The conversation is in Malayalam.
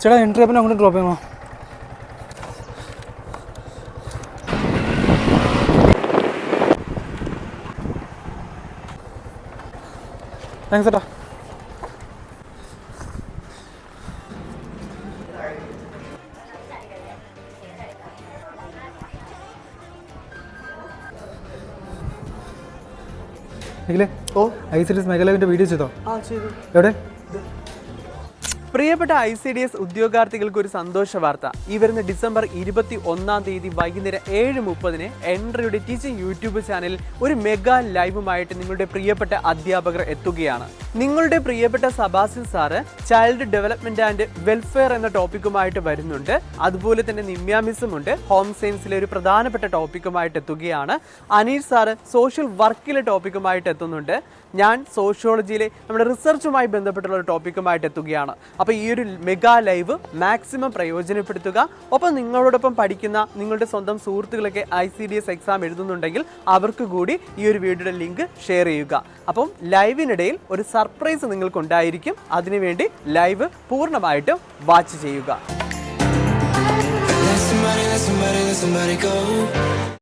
ചേട്ടാ എൻട്രി ആപ്പിന് അങ്ങോട്ട് ഡ്രോപ്പ് ചെയ്യണോ? താങ്ക്സ് ചേട്ടാ. ICDS മേഘാലയൻ്റെ വീഡിയോ ചെയ്തോ? എവിടെ? പ്രിയപ്പെട്ട ICDS ഉദ്യോഗാർത്ഥികൾക്ക് ഒരു സന്തോഷ വാർത്ത. ഈ വരുന്ന ഡിസംബർ 21 വൈകുന്നേരം 7:30 എൻട്രിയുടെ ടീച്ചിങ് യൂട്യൂബ് ചാനലിൽ ഒരു മെഗാ ലൈവുമായിട്ട് നിങ്ങളുടെ പ്രിയപ്പെട്ട അധ്യാപകർ എത്തുകയാണ്. നിങ്ങളുടെ പ്രിയപ്പെട്ട സബാസിൻ sir child development and welfare എന്ന ടോപ്പിക്കുമായിട്ട് വരുന്നുണ്ട്. അതുപോലെ തന്നെ നിമ്യ മിസ്സും ഉണ്ട്. ഹോം സയൻസിലെ ഒരു പ്രധാനപ്പെട്ട ടോപ്പിക്കുമായിട്ട് എത്തുകയാണ്. അനീഷ് സാറ് സോഷ്യൽ വർക്കിലെ ടോപ്പിക്കുമായിട്ട് എത്തുന്നുണ്ട്. ഞാൻ സോഷ്യോളജിയിലെ നമ്മുടെ റിസർച്ചുമായി ബന്ധപ്പെട്ടുള്ള ഒരു ടോപ്പിക്കുമായിട്ട് എത്തുകയാണ്. അപ്പോൾ ഈ ഒരു മെഗാ ലൈവ് മാക്സിമം പ്രയോജനപ്പെടുത്തുക. ഒപ്പം നിങ്ങളോടൊപ്പം പഠിക്കുന്ന നിങ്ങളുടെ സ്വന്തം സുഹൃത്തുക്കളൊക്കെ ICDS എക്സാം എഴുതുന്നുണ്ടെങ്കിൽ അവർക്ക് കൂടി ഈ ഒരു വീഡിയോയുടെ ലിങ്ക് ഷെയർ ചെയ്യുക. അപ്പം ലൈവിനിടയിൽ ഒരു സർപ്രൈസ് നിങ്ങൾക്കുണ്ടായിരിക്കും. അതിനുവേണ്ടി ലൈവ് പൂർണ്ണമായിട്ടും വാച്ച് ചെയ്യുക.